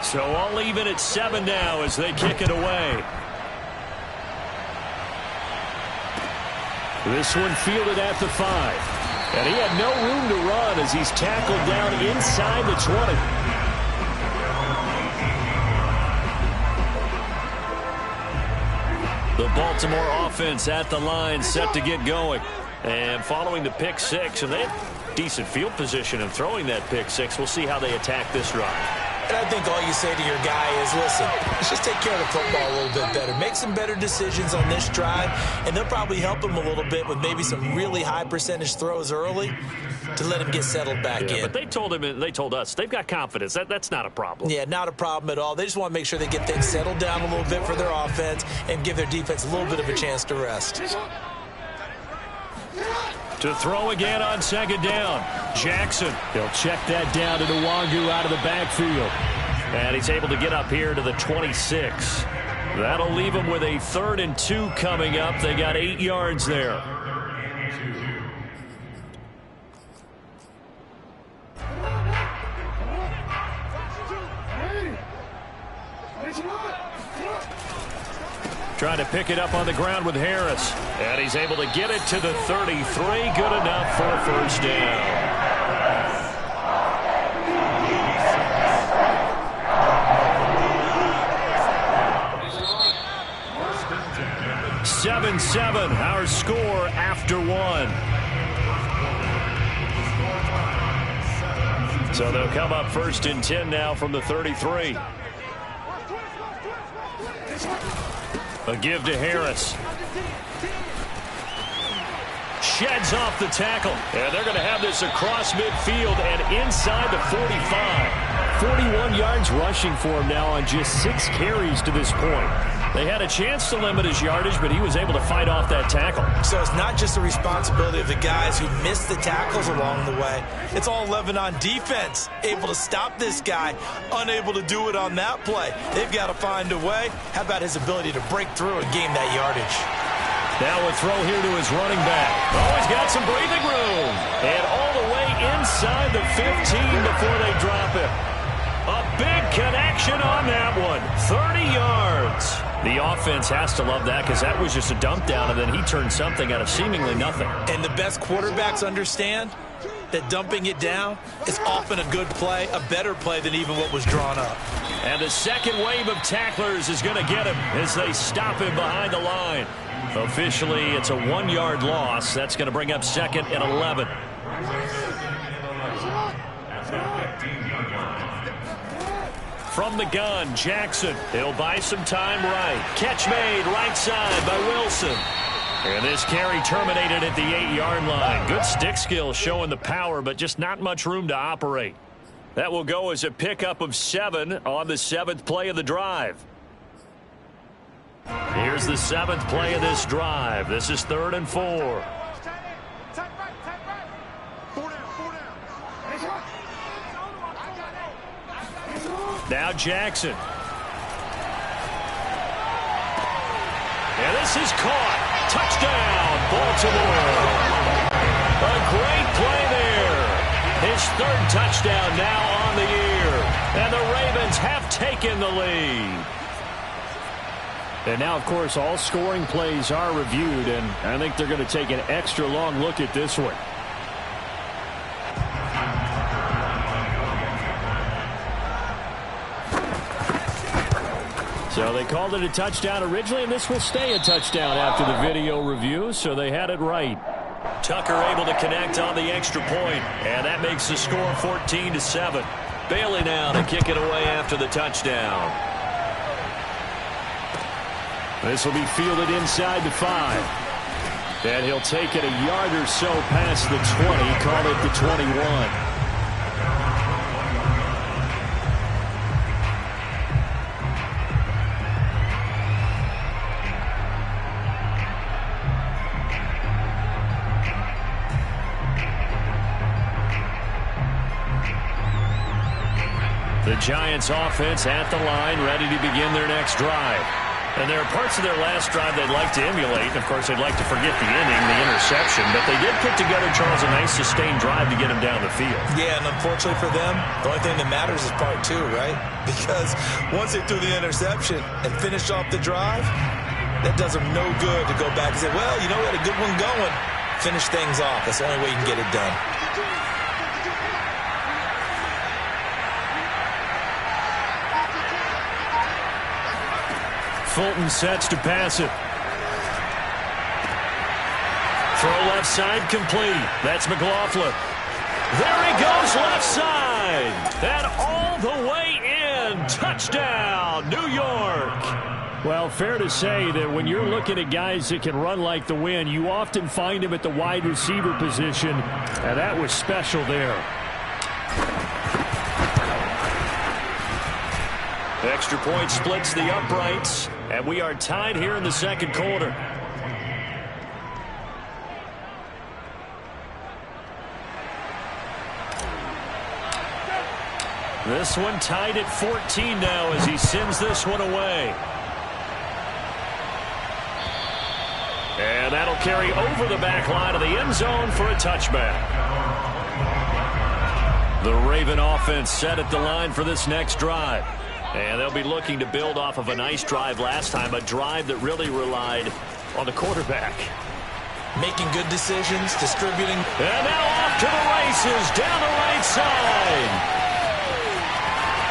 So all even at 7 now as they kick it away. This one fielded at the 5. And he had no room to run as he's tackled down inside the 20. The Baltimore offense at the line set to get going. And following the pick 6, and they have decent field position in throwing that pick 6. We'll see how they attack this drive. And I think all you say to your guy is, listen, let's just take care of the football a little bit better. Make some better decisions on this drive, and they'll probably help him a little bit with maybe some really high percentage throws early to let him get settled back in. But they told him, and they told us, they've got confidence. That's not a problem. Yeah, not a problem at all. They just want to make sure they get things settled down a little bit for their offense and give their defense a little bit of a chance to rest. To throw again on 2nd down. Jackson. He'll check that down to Nwangu out of the backfield. And he's able to get up here to the 26. That'll leave him with a 3rd and 2 coming up. They got 8 yards there. Trying to pick it up on the ground with Harris. And he's able to get it to the 33. Good enough for a 1st down. 7-7, our score after 1. So they'll come up 1st and 10 now from the 33. A give to Harris. Sheds off the tackle. And they're going to have this across midfield and inside the 45. 41 yards rushing for him now on just 6 carries to this point. They had a chance to limit his yardage, but he was able to fight off that tackle. So it's not just the responsibility of the guys who missed the tackles along the way. It's all 11 on defense. Able to stop this guy, unable to do it on that play. They've got to find a way. How about his ability to break through and gain that yardage? Now a throw here to his running back. Oh, he's got some breathing room. And all the way inside the 15 before they drop it. A big connection on that one. 30 yards. The offense has to love that because that was just a dump down, and then he turned something out of seemingly nothing. And the best quarterbacks understand that dumping it down is often a good play, a better play than even what was drawn up. And the second wave of tacklers is going to get him as they stop him behind the line. Officially, it's a 1-yard loss. That's going to bring up 2nd and 11. From the gun, Jackson. He'll buy some time right. Catch made right side by Wilson. And this carry terminated at the 8-yard line. Good stick skill showing the power, but just not much room to operate. That will go as a pickup of 7 on the 7th play of the drive. Here's the 7th play of this drive. This is 3rd and 4. Now Jackson. And this is caught. Touchdown, Baltimore. A great play there. His 3rd touchdown now on the year. And the Ravens have taken the lead. And now, of course, all scoring plays are reviewed, and I think they're going to take an extra long look at this one. So they called it a touchdown originally, and this will stay a touchdown after the video review, so they had it right. Tucker able to connect on the extra point, and that makes the score 14-7. Bailey now to kick it away after the touchdown. This will be fielded inside the 5. And he'll take it a yard or so past the 20, call it the 21. The Giants offense at the line, ready to begin their next drive. And there are parts of their last drive they'd like to emulate. And, of course, they'd like to forget the inning, the interception. But they did put together, Charles, a nice sustained drive to get him down the field. Yeah, and unfortunately for them, the only thing that matters is part two, right? Because once they threw the interception and finished off the drive, that does them no good to go back and say, well, you know, we had a good one going. Finish things off. That's the only way you can get it done. Fulton sets to pass it. Throw left side complete. That's McLaughlin. There he goes left side. And all the way in. Touchdown, New York. Well, fair to say that when you're looking at guys that can run like the wind, you often find him at the wide receiver position. And that was special there. Extra point splits the uprights, and we are tied here in the second quarter. This one tied at 14 now as he sends this one away. And that'll carry over the back line of the end zone for a touchback. The Raven offense set at the line for this next drive. And they'll be looking to build off of a nice drive last time, a drive that really relied on the quarterback. Making good decisions, distributing. And now off to the races, down the right side.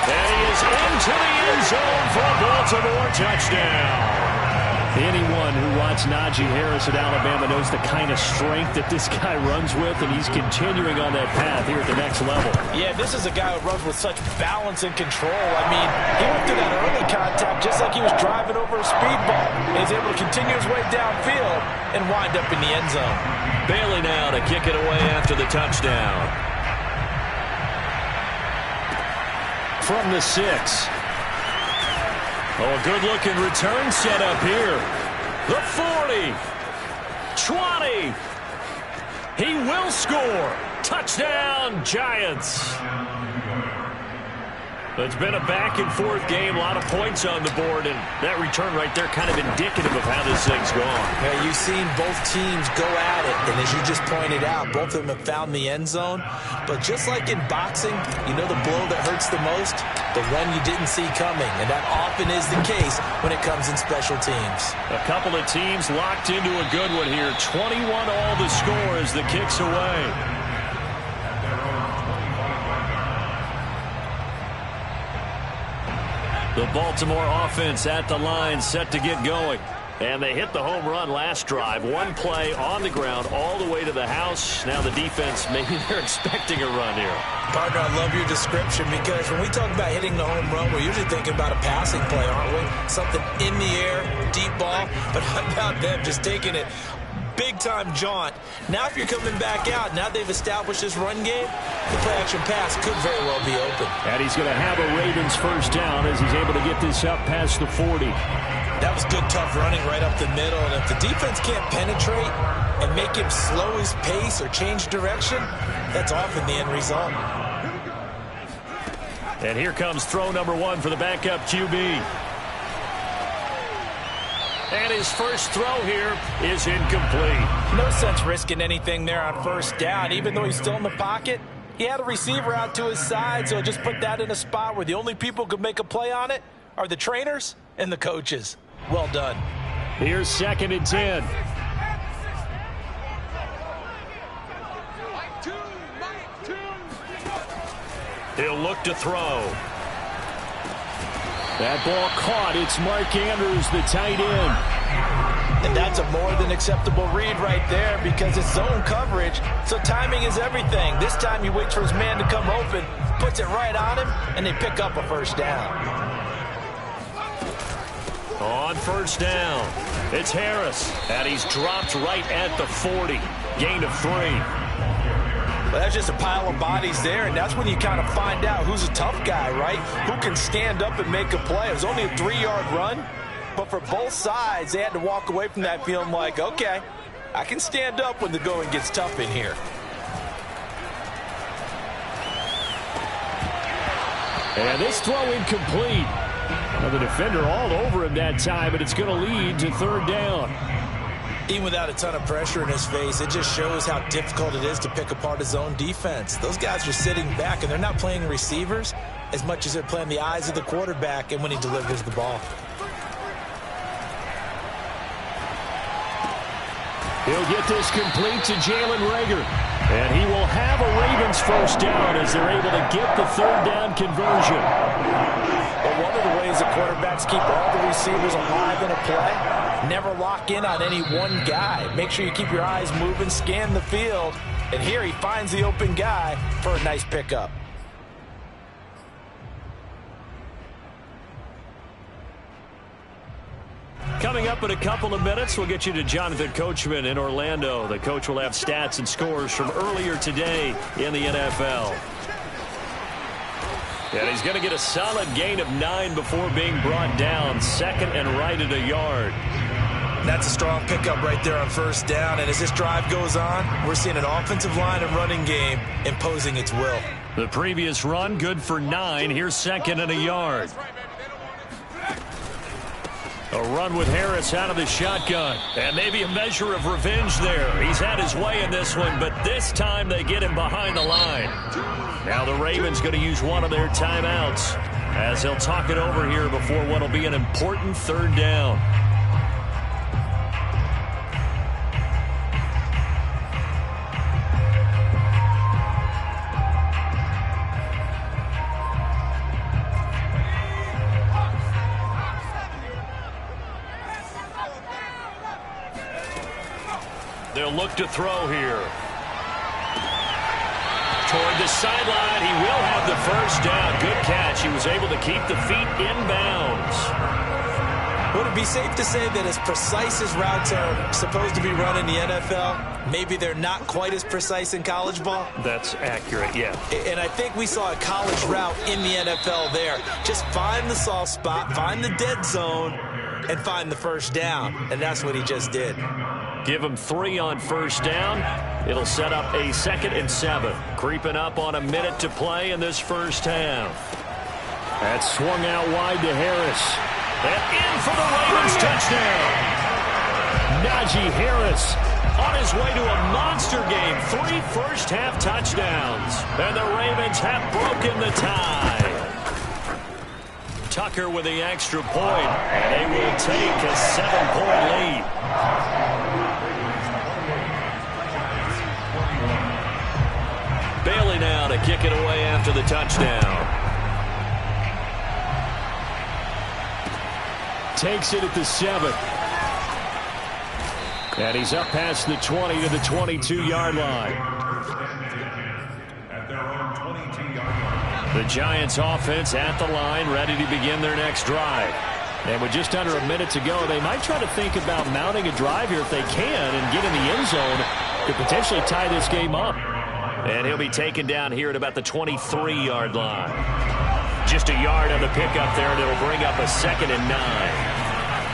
And he is into the end zone for a Baltimore touchdown. Anyone who watched Najee Harris at Alabama knows the kind of strength that this guy runs with, and he's continuing on that path here at the next level. Yeah, this is a guy who runs with such balance and control. I mean, he went through that early contact just like he was driving over a speedball. He's able to continue his way downfield and wind up in the end zone. Bailey now to kick it away after the touchdown. From the 6. Oh, a good-looking return set up here. The 40. 20. He will score. Touchdown, Giants. It's been a back-and-forth game, a lot of points on the board, and that return right there kind of indicative of how this thing's gone. Yeah, you've seen both teams go at it, and as you just pointed out, both of them have found the end zone. But just like in boxing, you know the blow that hurts the most? The one you didn't see coming, and that often is the case when it comes in special teams. A couple of teams locked into a good one here. 21 all the score as the kick's away. The Baltimore offense at the line, set to get going. And they hit the home run last drive. One play on the ground all the way to the house. Now the defense, maybe they're expecting a run here. Partner, I love your description because when we talk about hitting the home run, we're usually thinking about a passing play, aren't we? Something in the air, deep ball. But how about them just taking it big-time jaunt? Now if you're coming back out, now they've established this run game, the play-action pass could very well be open. And he's going to have a Ravens first down as he's able to get this up past the 40. That was good, tough running right up the middle. And if the defense can't penetrate and make him slow his pace or change direction, that's often the end result. And here comes throw number 1 for the backup QB. And his first throw here is incomplete. No sense risking anything there on first down. Even though he's still in the pocket, he had a receiver out to his side, so just put that in a spot where the only people who could make a play on it are the trainers and the coaches. Well done. Here's 2nd and 10. He'll look to throw. That ball caught. It's Mark Andrews, the tight end. And that's a more than acceptable read right there because it's zone coverage, so timing is everything. This time he waits for his man to come open, puts it right on him, and they pick up a first down. On first down, it's Harris, and he's dropped right at the 40. Gain of 3. Well, that's just a pile of bodies there, and that's when you kind of find out who's a tough guy, right? Who can stand up and make a play. It was only a 3-yard run, but for both sides, they had to walk away from that feeling like, okay, I can stand up when the going gets tough in here. And this throw incomplete. Well, the defender all over him that time, but it's going to lead to third down. Even without a ton of pressure in his face, it just shows how difficult it is to pick apart his own defense. Those guys are sitting back, and they're not playing receivers as much as they're playing the eyes of the quarterback and when he delivers the ball. He'll get this complete to Jalen Reagor. And he will have a Ravens first down as they're able to get the third down conversion. Well, one of the ways the quarterbacks keep all the receivers alive in a play, never lock in on any one guy. Make sure you keep your eyes moving, scan the field. And here he finds the open guy for a nice pickup. Coming up in a couple of minutes, we'll get you to Jonathan Coachman in Orlando. The coach will have stats and scores from earlier today in the NFL. And he's going to get a solid gain of 9 before being brought down. Second and right at a yard. That's a strong pickup right there on first down. And as this drive goes on, we're seeing an offensive line and running game imposing its will. The previous run, good for 9. Here's second and a yard. A run with Harris out of the shotgun. And maybe a measure of revenge there. He's had his way in this one, but this time they get him behind the line. Now the Ravens going to use one of their timeouts as they'll talk it over here before what will be an important third down. They'll look to throw here. Toward the sideline, he will have the first down. Good catch. He was able to keep the feet in bounds. Would it be safe to say that as precise as routes are supposed to be run in the NFL, maybe they're not quite as precise in college ball? That's accurate, yeah. And I think we saw a college route in the NFL there. Just find the soft spot, find the dead zone, and find the first down. And that's what he just did. Give him 3 on first down. It'll set up a 2nd and 7. Creeping up on a minute to play in this first half. That's swung out wide to Harris. And in for the Ravens touchdown. Najee Harris on his way to a monster game. 3 first-half touchdowns. And the Ravens have broken the tie. Tucker with the extra point. And they will take a 7-point lead. Bailey now to kick it away after the touchdown. Takes it at the 7. And he's up past the 20 to the 22-yard line. At their own 22-yard line. The Giants offense at the line, ready to begin their next drive. And with just under a minute to go, they might try to think about mounting a drive here if they can and get in the end zone to potentially tie this game up. And he'll be taken down here at about the 23-yard line. Just a yard on the pickup there, and it'll bring up a 2nd and 9.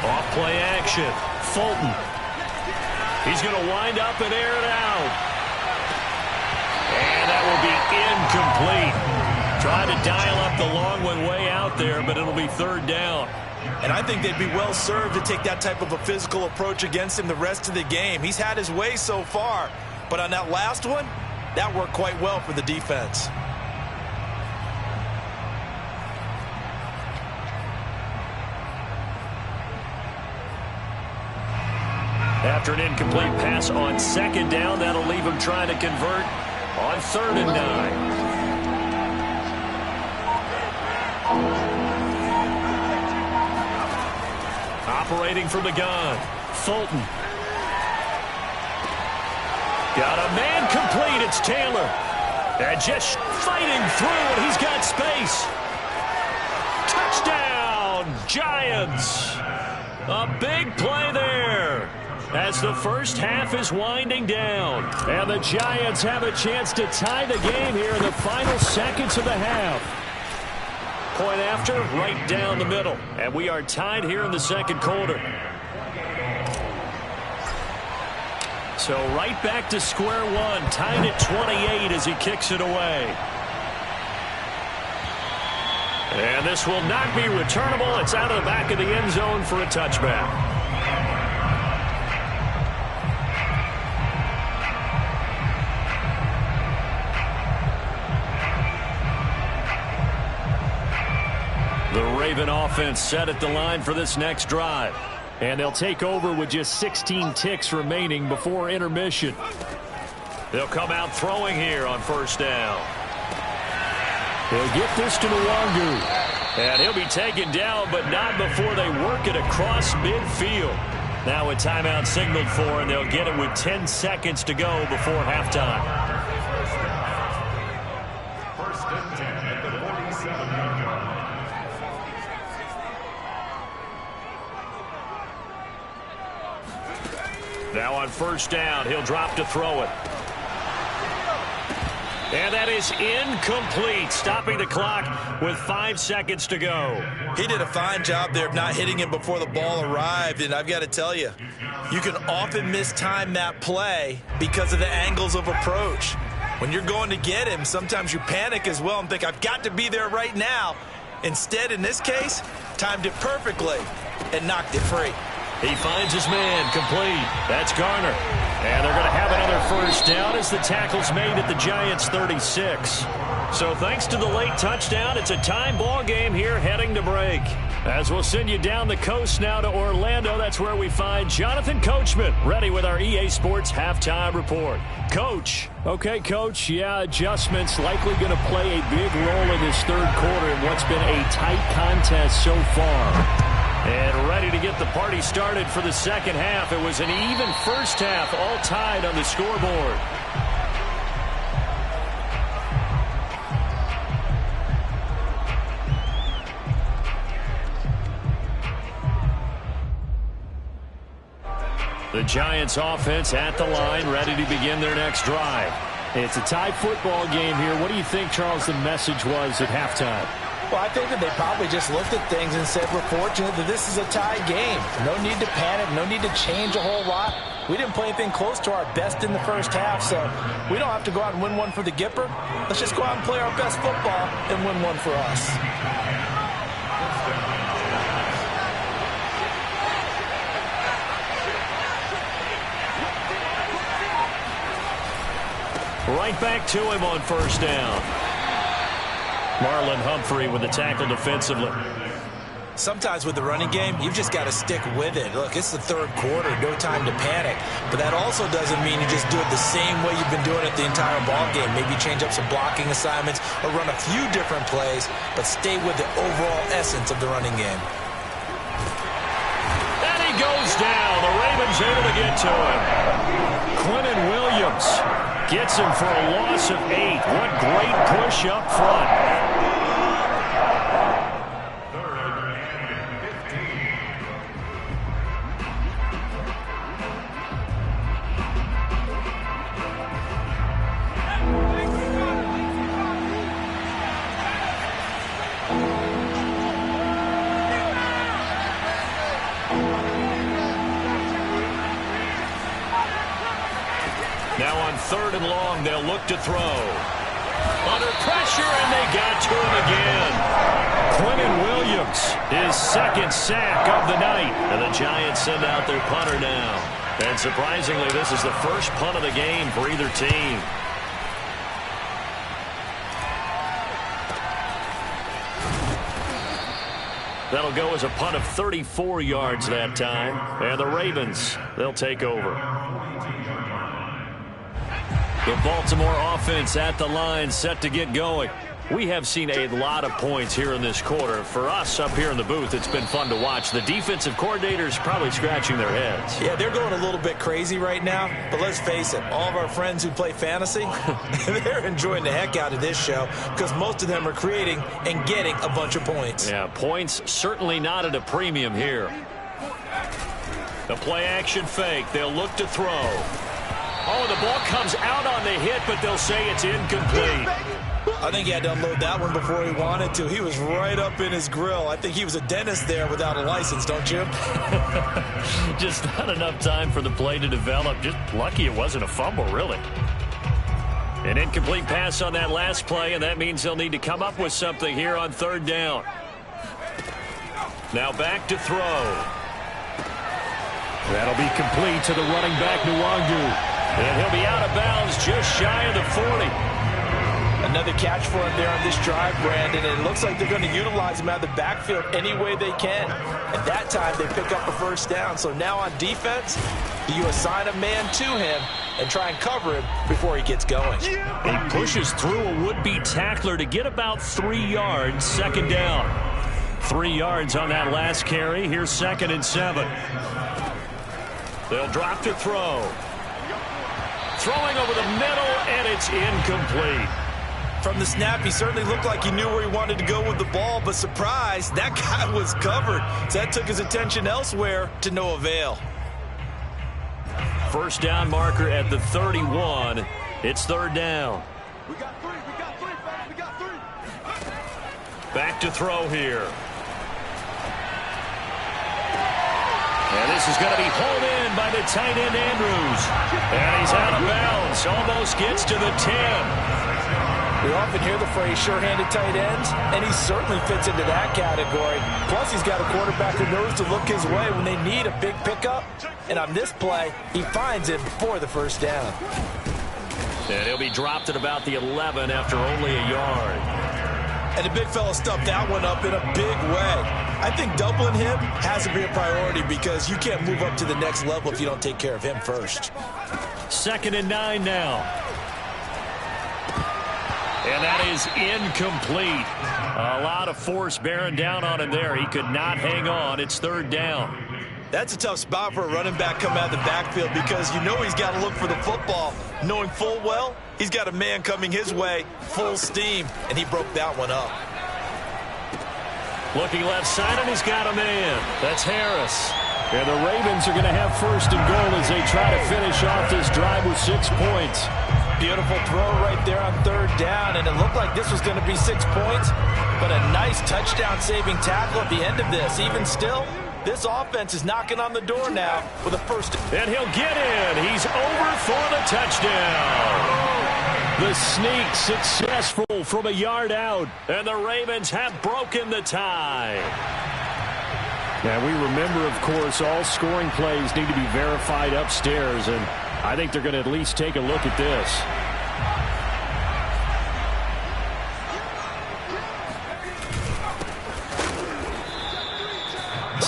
Off play action. Fulton. He's going to wind up and air it out. And that will be incomplete. Trying to dial up the long one way out there, but it'll be third down. And I think they'd be well served to take that type of a physical approach against him the rest of the game. He's had his way so far, but on that last one, that worked quite well for the defense. After an incomplete pass on 2nd down, that'll leave him trying to convert on 3rd and 9. Operating from the gun, Fulton. Got a man complete. It's Taylor. And just fighting through, and he's got space. Touchdown, Giants. A big play there as the first half is winding down. And the Giants have a chance to tie the game here in the final seconds of the half. Point after, right down the middle. And we are tied here in the second quarter. So right back to square one, tied at 28 as he kicks it away. And this will not be returnable. It's out of the back of the end zone for a touchback. The Raven offense set at the line for this next drive. And they'll take over with just 16 ticks remaining before intermission. They'll come out throwing here on first down. They'll get this to Nwangu. And he'll be taken down, but not before they work it across midfield. Now a timeout signaled for, and they'll get it with 10 seconds to go before halftime. First and 10 at the 47-yard line. Now on first down, he'll drop to throw it. And that is incomplete, stopping the clock with 5 seconds to go. He did a fine job there of not hitting him before the ball arrived, and I've got to tell you, you can often mistime that play because of the angles of approach. When you're going to get him, sometimes you panic as well and think, I've got to be there right now. Instead, in this case, timed it perfectly and knocked it free. He finds his man, complete. That's Garner. And they're going to have another first down as the tackle's made at the Giants' 36. So thanks to the late touchdown, it's a time ball game here heading to break. As we'll send you down the coast now to Orlando, that's where we find Jonathan Coachman, ready with our EA Sports halftime report. Coach. Okay, Coach, yeah, adjustments likely going to play a big role in this third quarter in what's been a tight contest so far. And ready to get the party started for the second half. It was an even first half, all tied on the scoreboard. The Giants offense at the line, ready to begin their next drive. It's a tie football game here. What do you think, Charles, the message was at halftime? Well, I think that they probably just looked at things and said, we're fortunate that this is a tie game. No need to panic, no need to change a whole lot. We didn't play anything close to our best in the first half, so we don't have to go out and win one for the Gipper. Let's just go out and play our best football and win one for us. Right back to him on first down. Marlon Humphrey with the tackle defensively. Sometimes with the running game, you've just got to stick with it. Look, it's the third quarter, no time to panic. But that also doesn't mean you just do it the same way you've been doing it the entire ball game. Maybe change up some blocking assignments or run a few different plays, but stay with the overall essence of the running game. And he goes down. The Ravens able to get to him. Quentin Williams gets him for a loss of 8. What great push up front. Now on third and long, they'll look to throw. Under pressure, and they got to him again. Quentin Williams, his second sack of the night. And the Giants send out their punter now. And surprisingly, this is the first punt of the game for either team. That'll go as a punt of 34 yards that time. And the Ravens, they'll take over. The Baltimore offense at the line, set to get going. We have seen a lot of points here in this quarter. For us up here in the booth, it's been fun to watch. The defensive coordinators probably scratching their heads. Yeah, they're going a little bit crazy right now. But let's face it, all of our friends who play fantasy, they're enjoying the heck out of this show because most of them are creating and getting a bunch of points. Yeah, points certainly not at a premium here. The play action fake. They'll look to throw. Oh, the ball comes out on the hit, but they'll say it's incomplete. I think he had to unload that one before he wanted to. He was right up in his grill. I think he was a dentist there without a license, don't you? Just not enough time for the play to develop. Just lucky it wasn't a fumble, really. An incomplete pass on that last play, and that means they'll need to come up with something here on third down. Now back to throw. That'll be complete to the running back, Nwangu. And he'll be out of bounds just shy of the 40. Another catch for him there on this drive, Brandon. And it looks like they're going to utilize him out of the backfield any way they can. At that time, they pick up a first down. So now on defense, you assign a man to him and try and cover him before he gets going. He pushes through a would-be tackler to get about 3 yards, second down. 3 yards on that last carry. Here's 2nd and 7. They'll drop to throw. Throwing over the middle, and it's incomplete. From the snap, he certainly looked like he knew where he wanted to go with the ball, but surprise, that guy was covered. So that took his attention elsewhere to no avail. First down marker at the 31. It's third down. We got three, fellas, we got three. Back to throw here. And this is going to be hauled in by the tight end, Andrews. And he's out of bounds. Almost gets to the 10. We often hear the phrase sure-handed tight ends, and he certainly fits into that category. Plus, he's got a quarterback who knows to look his way when they need a big pickup. And on this play, he finds it for the first down. And he'll be dropped at about the 11 after only a yard. And the big fella stuffed that one up in a big way. I think doubling him has to be a priority because you can't move up to the next level if you don't take care of him first. 2nd and 9 now. And that is incomplete. A lot of force bearing down on him there. He could not hang on. It's third down. That's a tough spot for a running back coming out of the backfield because you know he's got to look for the football, knowing full well he's got a man coming his way full steam, and he broke that one up. Looking left side, and he's got a man. That's Harris. And the Ravens are going to have first and goal as they try to finish off this drive with 6 points. Beautiful throw right there on third down, and it looked like this was going to be 6 points, but a nice touchdown-saving tackle at the end of this. Even still, this offense is knocking on the door now with a first. And he'll get in. He's over for the touchdown. The sneak successful from a yard out, and the Ravens have broken the tie. Now, we remember, of course, all scoring plays need to be verified upstairs, and I think they're going to at least take a look at this.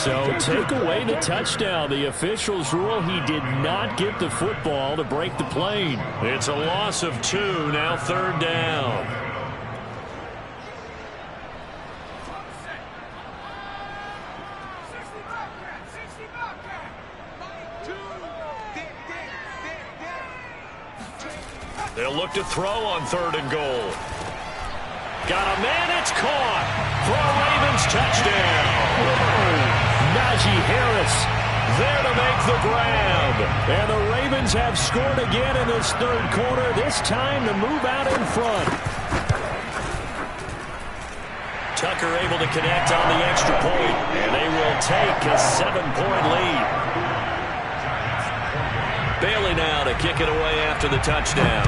So take away the touchdown. The officials rule he did not get the football to break the plane. It's a loss of 2, now third down. They'll look to throw on 3rd and goal. Got a man, it's caught for a Ravens touchdown. Najee Harris there to make the grab. And the Ravens have scored again in this third quarter, this time to move out in front. Tucker able to connect on the extra point, and they will take a 7-point lead. Bailey now to kick it away after the touchdown.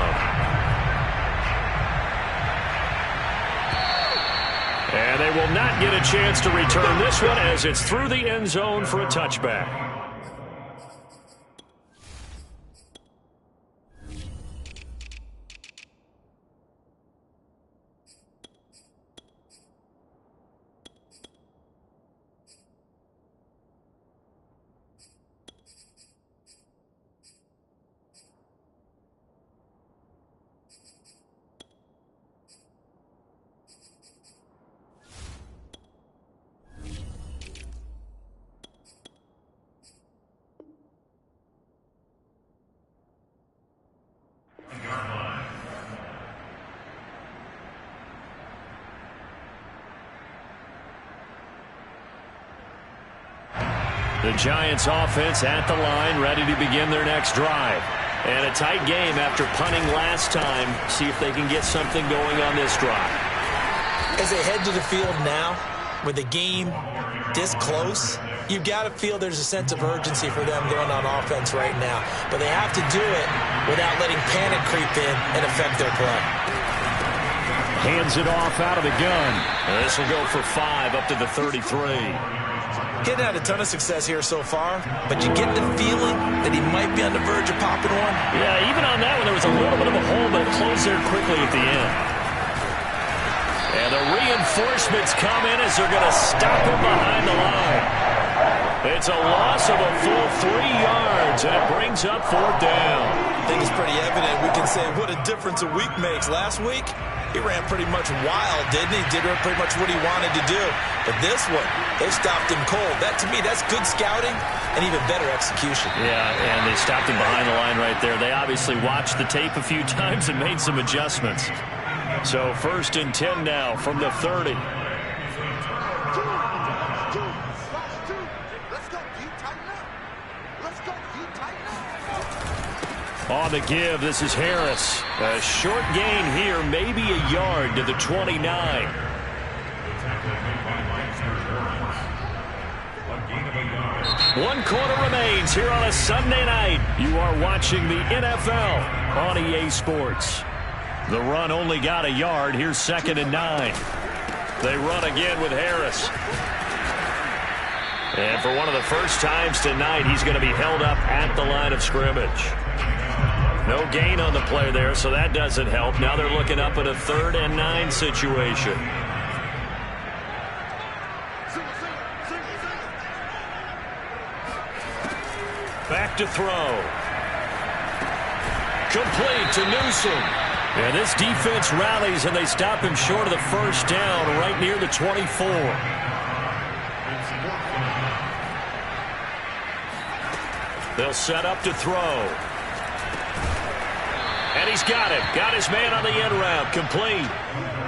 And they will not get a chance to return this one as it's through the end zone for a touchback. The Giants offense at the line, ready to begin their next drive. And a tight game after punting last time. See if they can get something going on this drive. As they head to the field now, with the game this close, you've got to feel there's a sense of urgency for them going on offense right now. But they have to do it without letting panic creep in and affect their play. Hands it off out of the gun. This will go for 5 up to the 33. Getting had a ton of success here so far, but you get the feeling that he might be on the verge of popping one. Yeah, even on that one, there was a little bit of a hole, but it closed there quickly at the end. And the reinforcements come in as they're going to stop him behind the line. It's a loss of a full 3 yards, and it brings up 4th down. I think it's pretty evident. We can say what a difference a week makes. Last week, he ran pretty much wild, didn't he? Did pretty much what he wanted to do. But this one, they stopped him cold. That, to me, that's good scouting and even better execution. Yeah, and they stopped him behind the line right there. They obviously watched the tape a few times and made some adjustments. So 1st and 10 now from the 30. On the give, this is Harris. A short gain here, maybe a yard to the 29. One quarter remains here on a Sunday night. You are watching the NFL on EA Sports. The run only got a yard. Here's 2nd and 9. They run again with Harris. And for one of the first times tonight, he's going to be held up at the line of scrimmage. No gain on the play there, so that doesn't help. Now they're looking up at a 3rd and 9 situation. Back to throw. Complete to Newsom. And this defense rallies, and they stop him short of the 1st down right near the 24. They'll set up to throw. And he's got it. Got his man on the end route. Complete.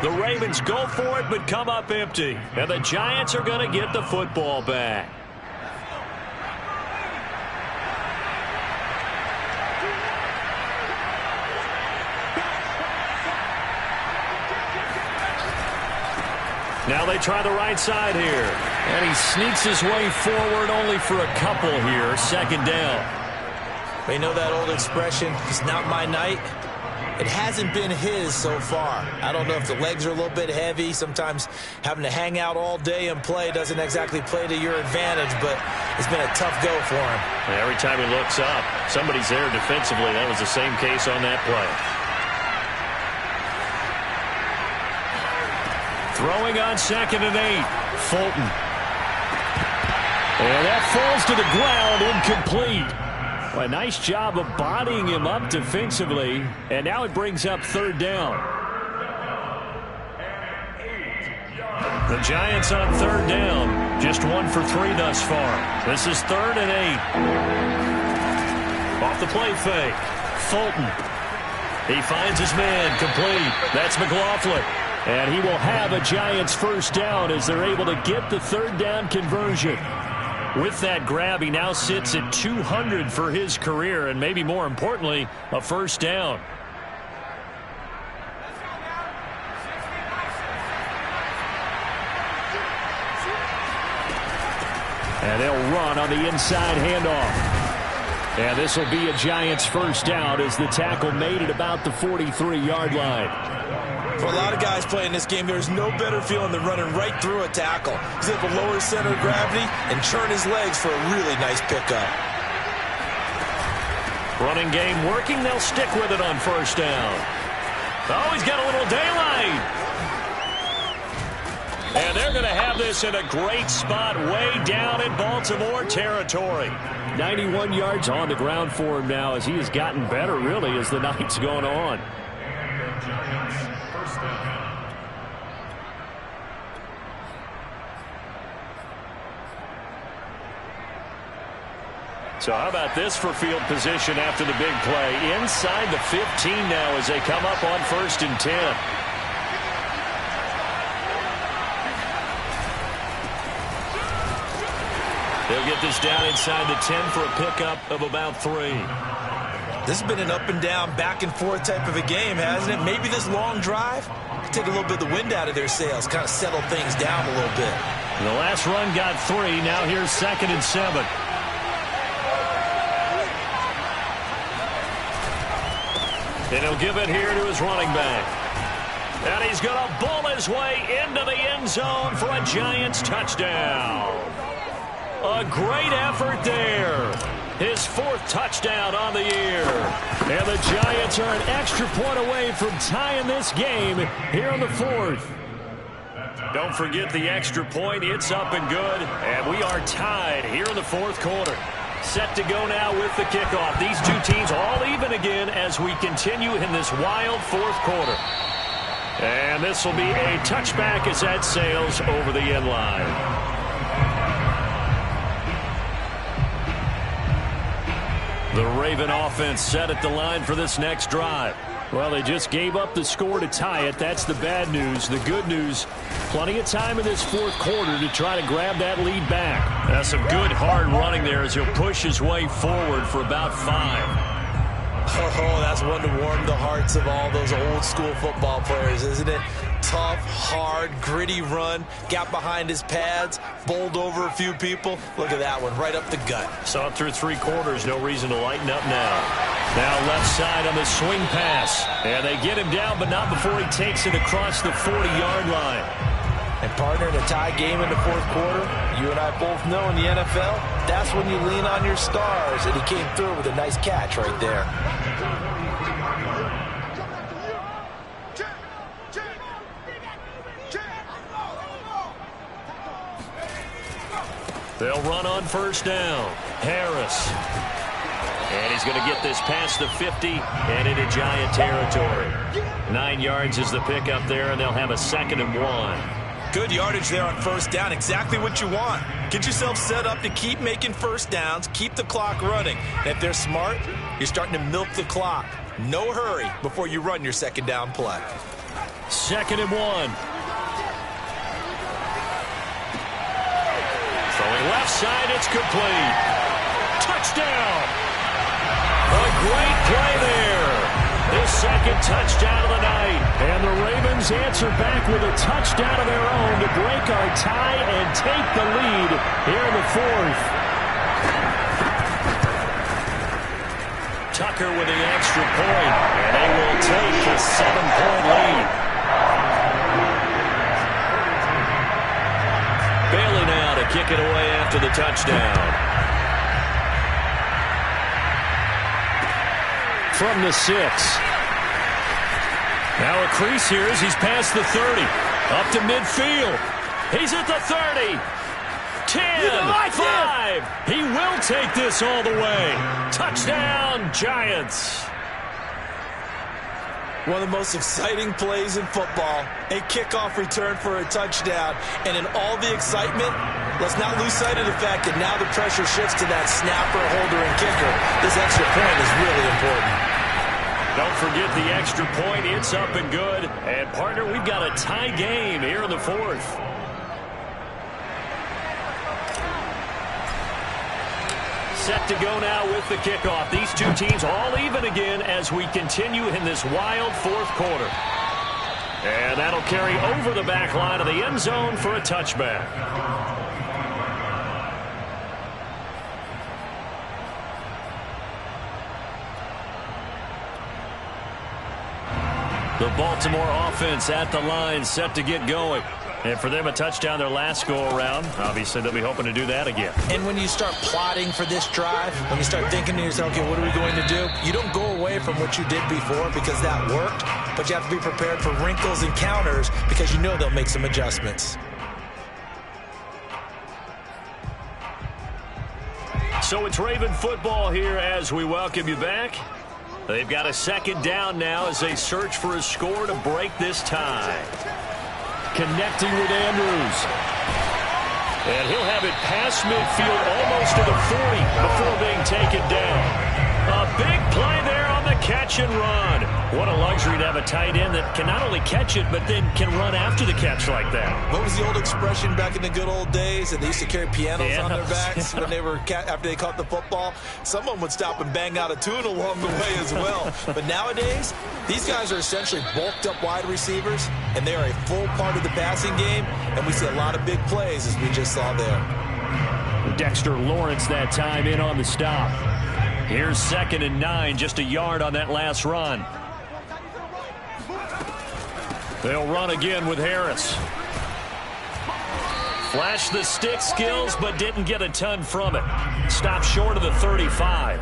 The Ravens go for it, but come up empty. And the Giants are going to get the football back. Now they try the right side here. And he sneaks his way forward only for a couple here. 2nd down. We know that old expression, it's not my night. It hasn't been his so far. I don't know if the legs are a little bit heavy. Sometimes having to hang out all day and play doesn't exactly play to your advantage, but it's been a tough go for him. Every time he looks up, somebody's there defensively. That was the same case on that play. Throwing on 2nd and 8. Fulton. And that falls to the ground, incomplete. Well, a nice job of bodying him up defensively, and now it brings up 3rd down. The Giants on 3rd down, just 1 for 3 thus far. This is 3rd and 8. Off the play fake, Fulton. He finds his man, complete. That's McLaughlin. And he will have a Giants 1st down as they're able to get the 3rd down conversion. With that grab, he now sits at 200 for his career, and maybe more importantly, a 1st down. And they'll run on the inside handoff. And this will be a Giants 1st down as the tackle made at about the 43-yard line. For a lot of guys playing this game, there's no better feeling than running right through a tackle. He's able to lower center of gravity and churn his legs for a really nice pickup. Running game working. They'll stick with it on 1st down. Oh, he's got a little daylight. And they're going to have this in a great spot way down in Baltimore territory. 91 yards on the ground for him now as he has gotten better, really, as the night's gone on. So how about this for field position after the big play? Inside the 15 now as they come up on 1st and 10. They'll get this down inside the 10 for a pickup of about 3. This has been an up and down, back and forth type of a game, hasn't it? Maybe this long drive could take a little bit of the wind out of their sails, kind of settle things down a little bit. The last run got 3. Now here's 2nd and 7. And he'll give it here to his running back. And he's going to bull his way into the end zone for a Giants touchdown. A great effort there. His 4th touchdown on the year. And the Giants are an extra point away from tying this game here in the 4th. Don't forget the extra point. It's up and good. And we are tied here in the 4th quarter. Set to go now with the kickoff. These two teams all even again as we continue in this wild 4th quarter. And this will be a touchback as that sails over the end line. The Raven offense set at the line for this next drive. Well, they just gave up the score to tie it. That's the bad news. The good news, plenty of time in this 4th quarter to try to grab that lead back. That's some good hard running there as he'll push his way forward for about 5. Oh, that's one to warm the hearts of all those old school football players, isn't it? Tough, hard, gritty run. Got behind his pads, bowled over a few people. Look at that one, right up the gut. Saw it through 3 quarters. No reason to lighten up now. Now left side on the swing pass. And they get him down, but not before he takes it across the 40-yard line. And partner, in a tie game in the 4th quarter, you and I both know in the NFL, that's when you lean on your stars. And he came through with a nice catch right there. They'll run on 1st down. Harris. And he's going to get this past the 50 and into Giant territory. 9 yards is the pickup there, and they'll have a 2nd and 1. Good yardage there on 1st down. Exactly what you want. Get yourself set up to keep making 1st downs, keep the clock running. And if they're smart, you're starting to milk the clock. No hurry before you run your 2nd down play. 2nd and 1. Throwing left side, it's complete. Touchdown! A great play there. His 2nd touchdown of the night. And the Ravens answer back with a touchdown of their own to break our tie and take the lead here in the 4th. Tucker with the extra point. And they will take a 7-point lead. Bailey now to kick it away after the touchdown. From the 6. Now a crease here as he's past the 30. Up to midfield. He's at the 30. 10, 5. He will take this all the way. Touchdown, Giants. One of the most exciting plays in football, a kickoff return for a touchdown. And in all the excitement, let's not lose sight of the fact that now the pressure shifts to that snapper, holder, and kicker. This extra point is really important. Don't forget the extra point. It's up and good. And, partner, we've got a tie game here in the 4th. Set to go now with the kickoff. These two teams all even again as we continue in this wild 4th quarter. And that'll carry over the back line of the end zone for a touchback. The Baltimore offense at the line, set to get going. And for them, a touchdown their last go-around. Obviously, they'll be hoping to do that again. And when you start plotting for this drive, when you start thinking to yourself, okay, what are we going to do? You don't go away from what you did before because that worked, but you have to be prepared for wrinkles and counters because you know they'll make some adjustments. So it's Raven football here as we welcome you back. They've got a 2nd down now as they search for a score to break this tie. Connecting with Andrews. And he'll have it past midfield almost to the 40 before being taken down. A big play there on the catch and run. What a luxury to have a tight end that can not only catch it, but then can run after the catch like that. What was the old expression back in the good old days that they used to carry pianos on their backs when they were after they caught the football? Someone would stop and bang out a tune along the way as well. But nowadays, these guys are essentially bulked up wide receivers, and they are a full part of the passing game, and we see a lot of big plays as we just saw there. Dexter Lawrence that time in on the stop. Here's 2nd and 9, just a yard on that last run. They'll run again with Harris. Flashed the stick skills, but didn't get a ton from it. Stopped short of the 35.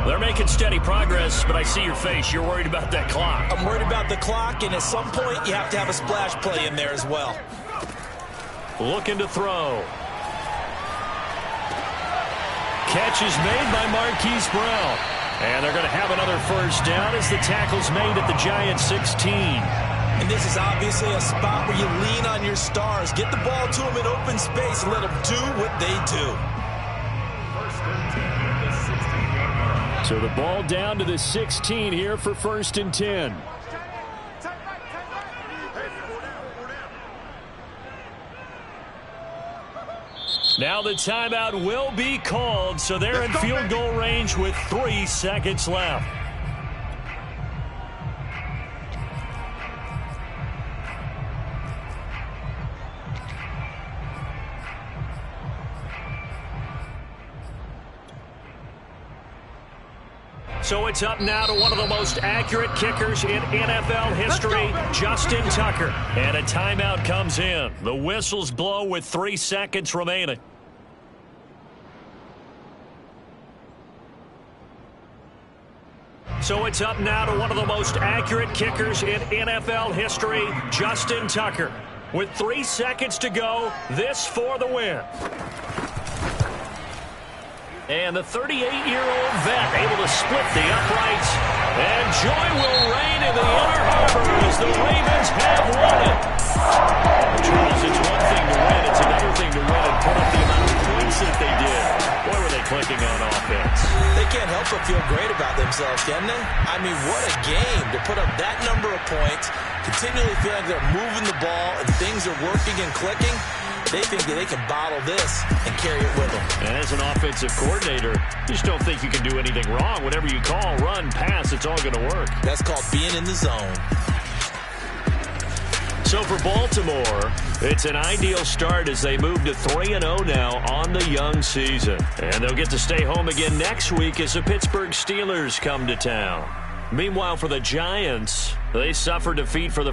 They're making steady progress, but I see your face. You're worried about that clock. I'm worried about the clock, and at some point, you have to have a splash play in there as well. Looking to throw. Catch is made by Marquise Brown. And they're going to have another first down as the tackle's made at the Giants 16. And this is obviously a spot where you lean on your stars. Get the ball to them in open space and let them do what they do. So the ball down to the 16 here for 1st and 10. Now the timeout will be called, so they're in field goal range with 3 seconds left. So it's up now to one of the most accurate kickers in NFL history, Justin Tucker. And a timeout comes in. The whistles blow with 3 seconds remaining. So it's up now to one of the most accurate kickers in NFL history, Justin Tucker. With 3 seconds to go, this for the win. And the 38-year-old vet able to split the uprights. And joy will reign in the Inner Harbor as the Ravens have won it. Charles, it's one thing to win. It's another thing to win and put up the amount of points that they did. Boy, were they clicking on offense. They can't help but feel great about themselves, can they? I mean, what a game to put up that number of points, continually feel like they're moving the ball and things are working and clicking. They think that they can bottle this and carry it with them. And as an offensive coordinator, you just don't think you can do anything wrong. Whatever you call, run, pass, it's all going to work. That's called being in the zone. So for Baltimore, it's an ideal start as they move to 3-0 now on the young season. And they'll get to stay home again next week as the Pittsburgh Steelers come to town. Meanwhile, for the Giants, they suffer defeat for the